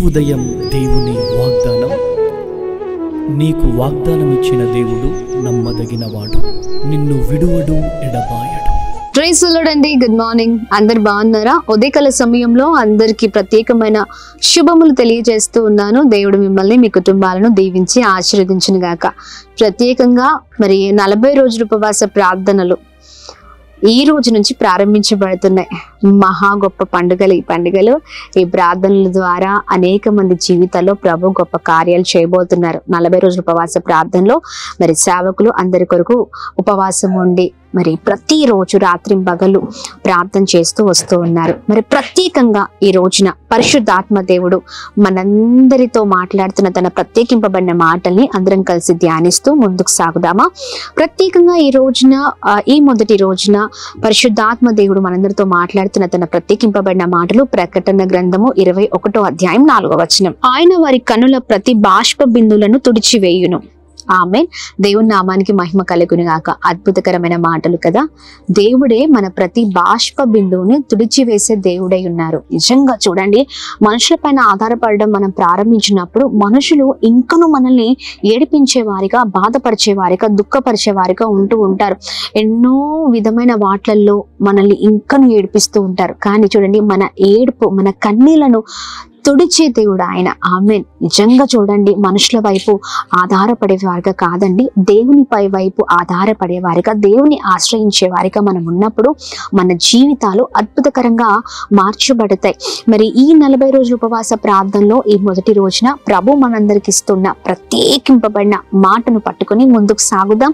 ఉదయం దేవుని వాగ్దానం. నీకు వాగ్దానం ఇచ్చిన దేవుడు నమ్మదగినవాడు, నిన్ను విడువడు, ఎడబాయడు. ప్రైజ్ ది లార్డ్ అండి. Good morning. అందరు బాగున్నారా? ఉదయకాల సమయంలో అందరికి ప్రత్యేకమైన శుభములు తెలియజేస్తూ ఉన్నాను. దేవుడు మిమ్మల్ని, మీ కుటుంబాలను దీవించి ఆశీర్వదించును గాక. ప్రత్యేకంగా మరి 40 రోజుల ఉపవాస ప్రార్థనలు ఈ రోజు నుంచి ప్రారంభించబడుతున్నాయి. మహా గొప్ప పండుగలు ఈ పండుగలు. ఈ ప్రార్థనల ద్వారా అనేక మంది జీవితాల్లో ప్రభు గొప్ప కార్యాలు చేయబోతున్నారు. 40 రోజుల ఉపవాస ప్రార్థనలో మరి సేవకులు అందరి కొరకు ఉపవాసం ఉండి మరి ప్రతిరోజు రాత్రింబగలు ప్రార్థన చేస్తూ వస్తూ ఉన్నారు. మరి ప్రత్యేకంగా ఈ రోజున పరిశుద్ధాత్మ దేవుడు మనందరితో మాట్లాడుతున్న తన ప్రత్యేకింపబడిన మాటల్ని అందరం కలిసి ధ్యానిస్తూ ముందుకు సాగుదామా? ప్రత్యేకంగా ఈ రోజున ఈ మొదటి రోజున పరిశుద్ధాత్మ దేవుడు మనందరితో మాట్లాడుతున్న తన ప్రత్యేకింపబడిన మాటలు ప్రకటన గ్రంథము 21వ అధ్యాయం 4వ వచనం. ఆయన వారి కనుల ప్రతి బాష్ప బిందులను తుడిచివేయును. ఆమేన్. దేవుని నామానికి మహిమ కలుగును గాక. అద్భుతకరమైన మాటలు కదా. దేవుడే మన ప్రతి బాష్ప బిందువుని తుడిచివేసే దేవుడై ఉన్నారు. నిజంగా చూడండి, మనుషుల పైన ఆధారపడడం మనం ప్రారంభించినప్పుడు మనుషులు ఇంకను మనల్ని ఏడిపించే వారిగా, బాధపరిచే వారిగా, దుఃఖపరిచే వారిగా ఉంటూ ఉంటారు. ఎన్నో విధమైన వాట్లల్లో మనల్ని ఇంకను ఏడిపిస్తూ ఉంటారు. కానీ చూడండి, మన ఏడుపు, మన కన్నీళ్లను తుడిచే దేవుడు ఆయన. ఆమేన్. నిజంగా చూడండి, మనుషుల వైపు ఆధారపడే వారిగా కాదండి, దేవునిపై వైపు ఆధారపడే వారిగా, దేవుని ఆశ్రయించే వారిగా మనం ఉన్నప్పుడు మన జీవితాలు అద్భుతకరంగా మార్చబడతాయి. మరి ఈ 40 రోజుల ఉపవాస ప్రార్థనలో ఈ మొదటి రోజున ప్రభు మనందరికి ఇస్తున్న ప్రత్యేకింపబడిన మాటను పట్టుకొని ముందుకు సాగుదాం.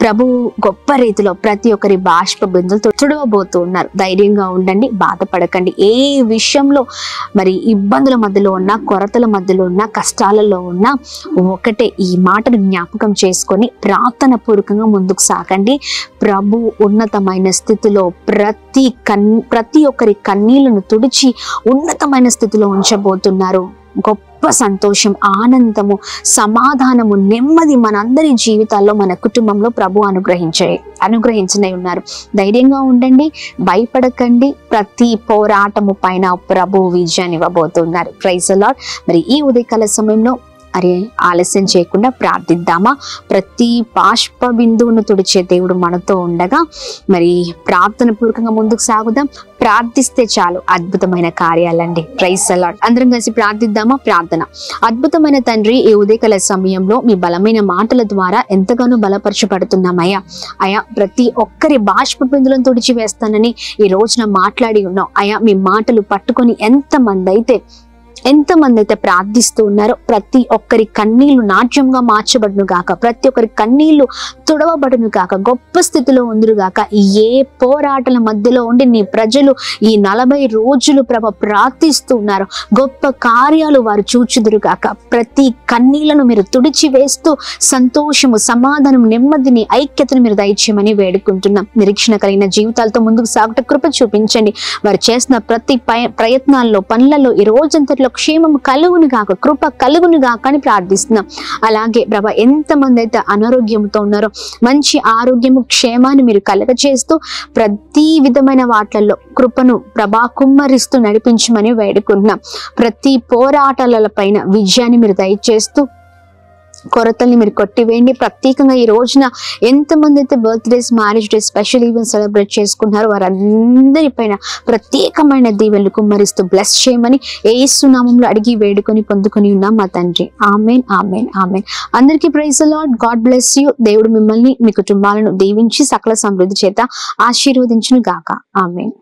ప్రభు గొప్ప రీతిలో ప్రతి ఒక్కరి బాష్ప బిందులు తుడవబోతూ ఉన్నారు. ధైర్యంగా ఉండండి, బాధపడకండి. ఏ విషయంలో మరి ఇబ్బందుల మధ్యలో ఉన్న, కొరతల మధ్యలో ఉన్న, కష్టాలలో ఉన్న ఒకటే ఈ మాటను జ్ఞాపకం చేసుకొని ప్రార్థన పూర్వకంగా ముందుకు సాగండి. ప్రభు ఉన్నతమైన స్థితిలో ప్రతి ఒక్కరి కన్నీళ్లను తుడిచి ఉన్నతమైన స్థితిలో ఉంచబోతున్నారు. గొప్ప సంతోషం, ఆనందము, సమాధానము, నెమ్మది మనందరి జీవితాల్లో, మన కుటుంబంలో ప్రభు అనుగ్రహించనే ఉన్నారు. ధైర్యంగా ఉండండి, భయపడకండి. ప్రతి పోరాటము పైన ప్రభు విజయాన్ని ఇవ్వబోతున్నారు. Praise the Lord. మరి ఈ ఉదయకాల సమయంలో ఆలస్యం చేయకుండా ప్రార్థిద్దామా? ప్రతి బాష్ప బిందువును తుడిచే దేవుడు మనతో ఉండగా మరి ప్రార్థన పూర్వకంగా ముందుకు సాగుదాం. ప్రార్థిస్తే చాలు అద్భుతమైన కార్యాలండి. Praise the lord. అందరం కలిసి ప్రార్థిద్దామా? ప్రార్థన. అద్భుతమైన తండ్రి, ఈ ఉదయకాల సమయంలో మీ బలమైన మాటల ద్వారా ఎంతగానో బలపరచబడుతున్నామయ్యా. అయా, ప్రతి ఒక్కరి బాష్ప బిందులను తుడిచి వేస్తానని ఈ రోజున మాట్లాడి ఉన్నాం. అయా, మీ మాటలు పట్టుకొని ఎంతమంది అయితే ప్రార్థిస్తూ ఉన్నారో ప్రతి ఒక్కరి కన్నీళ్లు నాట్యంగా మార్చబడును గాక. ప్రతి ఒక్కరి కన్నీళ్లు తుడవబడును గాక. గొప్ప స్థితిలో ఉందురు గాక. ఏ పోరాటాల మధ్యలో ఉండి నీ ప్రజలు ఈ 40 రోజులు ప్రార్థిస్తూ ఉన్నారు, గొప్ప కార్యాలు వారు చూచుదురు గాక. ప్రతి కన్నీళ్లను మీరు తుడిచి వేస్తూ సంతోషము, సమాధానం, నెమ్మదిని, ఐక్యతను మీరు దయచేయమని వేడుకుంటున్నాం. నిరీక్షణ కలిగిన జీవితాలతో ముందుకు సాగుట కృప చూపించండి. వారు చేసిన ప్రతి ప్రయత్నాల్లో, పనులలో ఈ రోజంతట్లో క్షేమం కలుగును గాక, కృప కలుగును గాక అని ప్రార్థిస్తున్నాం. అలాగే ప్రభా, ఎంతమంది అయితే అనారోగ్యంతో ఉన్నారో మంచి ఆరోగ్యము, క్షేమాన్ని మీరు కలగచేస్తూ ప్రతి విధమైన వాట్లలో కృపను ప్రభా కుమ్మరిస్తూ నడిపించమని వేడుకుంటున్నాం. ప్రతి పోరాటాల పైన విజయాన్ని మీరు దయచేస్తూ కొరతల్ని మీరు కొట్టివేయండి. ప్రత్యేకంగా ఈ రోజున ఎంతమంది అయితే birthdays, marriage days, special events celebrate చేసుకుంటున్నారో వారందరిపైన ప్రత్యేకమైన దీవెనలు కుమ్మరిస్తూ బ్లెస్ చేయమని యేసు నామములో అడిగి వేడుకొని పొందుకొని ఉన్నాం మా తండ్రి. ఆమేన్, ఆమేన్, ఆమేన్. అందరికీ praise the Lord. God bless you. దేవుడు మిమ్మల్ని, మీ కుటుంబాలను దీవించి సకల సమృద్ధి చేత ఆశీర్వదించును గాక. ఆమేన్.